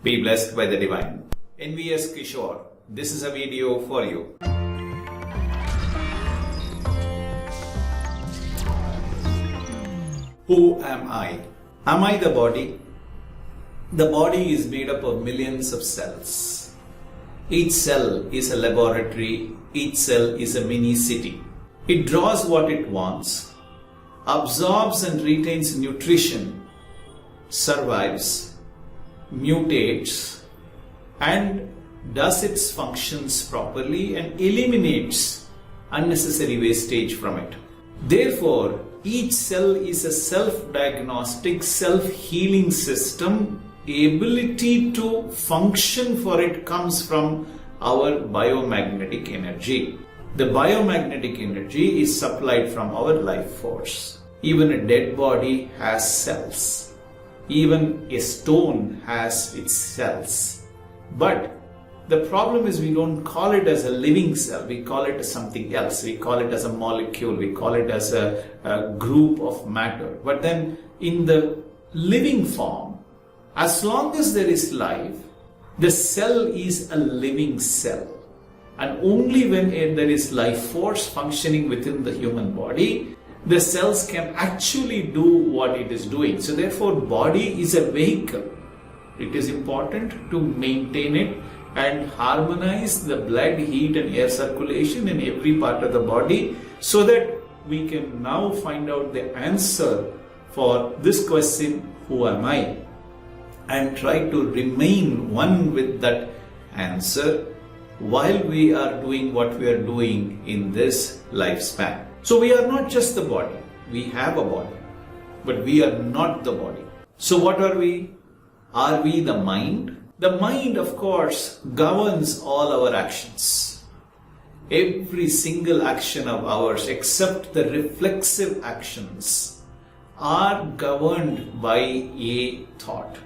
Be blessed by the divine. NVS Kishore, this is a video for you. Who am I? Am I the body? The body is made up of millions of cells. Each cell is a laboratory. Each cell is a mini city. It draws what it wants, absorbs and retains nutrition, survives, mutates, and does its functions properly and eliminates unnecessary wastage from it. Therefore, each cell is a self-diagnostic, self-healing system. Ability to function for it comes from our biomagnetic energy. The biomagnetic energy is supplied from our life force. Even a dead body has cells. Even a stone has its cells. But the problem is we don't call it as a living cell. We call it as something else. We call it as a molecule. We call it as a group of matter. But then in the living form, as long as there is life, the cell is a living cell. And only when there is life force functioning within the human body, the cells can actually do what it is doing. So therefore, body is a vehicle. It is important to maintain it and harmonize the blood, heat and air circulation in every part of the body so that we can now find out the answer for this question, who am I? And try to remain one with that answer while we are doing what we are doing in this lifespan. So we are not just the body. We have a body, but we are not the body. So what are we? Are we the mind? The mind, of course, governs all our actions. Every single action of ours, except the reflexive actions, are governed by a thought.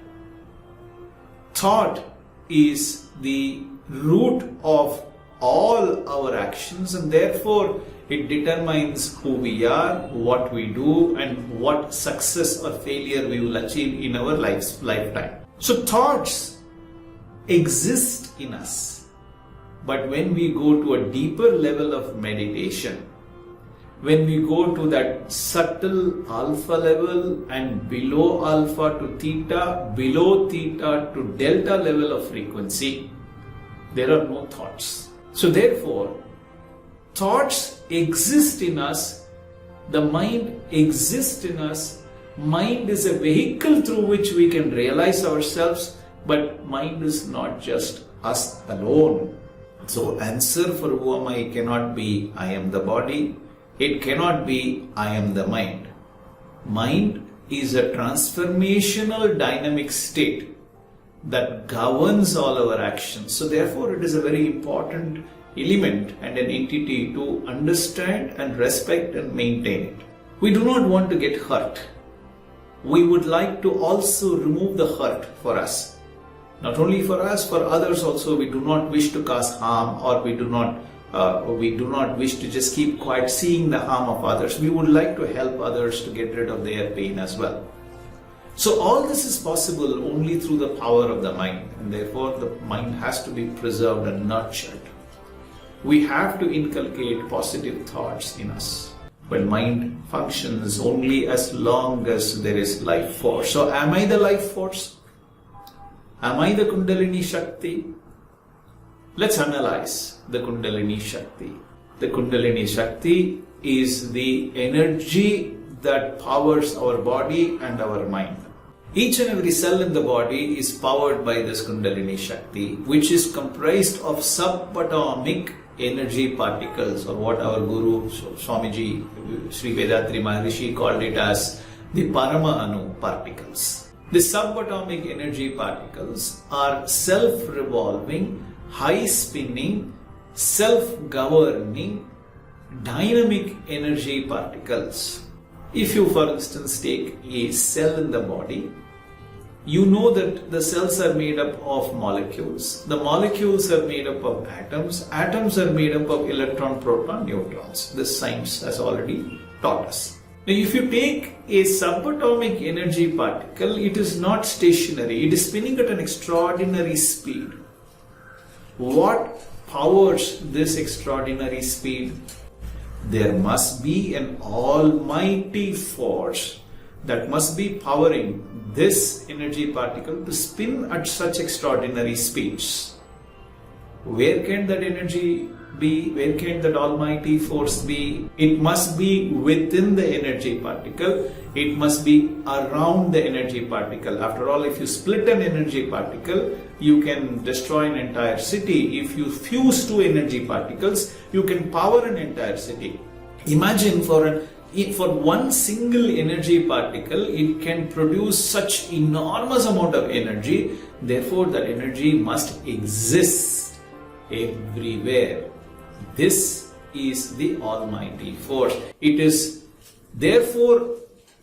Thought is the root of all our actions, and therefore it determines who we are, what we do, and what success or failure we will achieve in our lifetime. So thoughts exist in us, but when we go to a deeper level of meditation, when we go to that subtle alpha level and below alpha to theta, below theta to delta level of frequency, there are no thoughts. So therefore, thoughts exist in us, the mind exists in us. Mind is a vehicle through which we can realize ourselves, but mind is not just us alone. So answer for who am I cannot be I am the body. It cannot be I am the mind. Mind is a transformational dynamic state that governs all our actions. So therefore it is a very important element and an entity to understand and respect and maintain it. We do not want to get hurt. We would like to also remove the hurt for us. Not only for us, for others also. We do not wish to cause harm, or we do not wish to just keep quiet seeing the harm of others. We would like to help others to get rid of their pain as well. So all this is possible only through the power of the mind, and therefore the mind has to be preserved and nurtured. We have to inculcate positive thoughts in us. But mind functions only as long as there is life force. So am I the life force? Am I the Kundalini Shakti? Let's analyze the Kundalini Shakti. The Kundalini Shakti is the energy that powers our body and our mind. Each and every cell in the body is powered by this Kundalini Shakti, which is comprised of subatomic energy particles, or what our Guru Swamiji Sri Vedatri Maharishi called it as the Paramanu particles. The subatomic energy particles are self-revolving, high-spinning, self-governing, dynamic energy particles. If you, for instance, take a cell in the body, you know that the cells are made up of molecules. The molecules are made up of atoms. Atoms are made up of electron, proton, neutrons. This science has already taught us. Now, if you take a subatomic energy particle, it is not stationary. It is spinning at an extraordinary speed. What powers this extraordinary speed? There must be an almighty force that must be powering this energy particle to spin at such extraordinary speeds. Where can that energy be? Where can that almighty force be? It must be within the energy particle. It must be around the energy particle. After all, if you split an energy particle, you can destroy an entire city. If you fuse two energy particles, you can power an entire city. Imagine for one single energy particle, it can produce such enormous amount of energy. Therefore, that energy must exist everywhere. This is the almighty force. It is therefore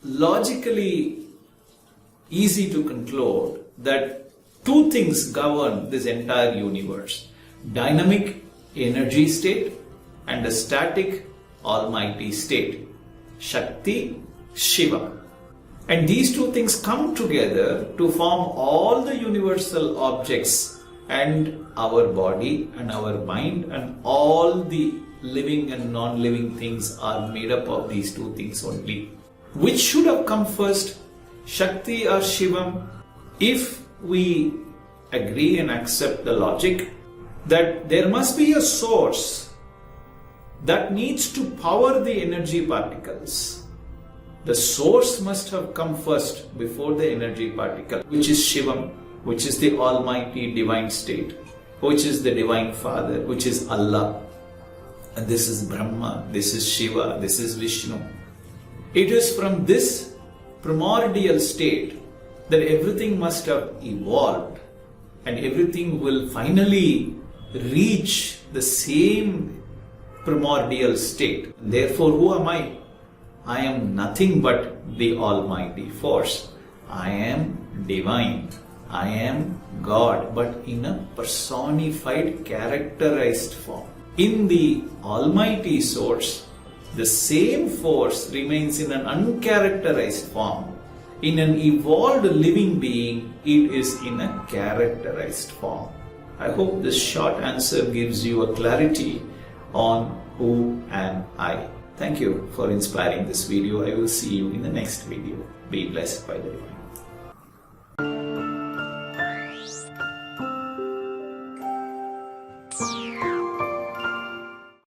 logically easy to conclude that two things govern this entire universe: dynamic energy state and a static almighty state. Shakti, Shiva. And these two things come together to form all the universal objects, and our body and our mind and all the living and non-living things are made up of these two things only. Which should have come first, Shakti or Shivam? If we agree and accept the logic that there must be a source that needs to power the energy particles, the source must have come first before the energy particle, which is Shivam, which is the almighty divine state, which is the divine father, which is Allah. And this is Brahma, this is Shiva, this is Vishnu. It is from this primordial state that everything must have evolved, and everything will finally reach the same primordial state. Therefore, who am I? I am nothing but the almighty force. I am divine. I am God, but in a personified, characterized form. In the almighty source, the same force remains in an uncharacterized form. In an evolved living being, it is in a characterized form. I hope this short answer gives you a clarity on who am I. Thank you for inspiring this video. I will see you in the next video. Be blessed by the divine.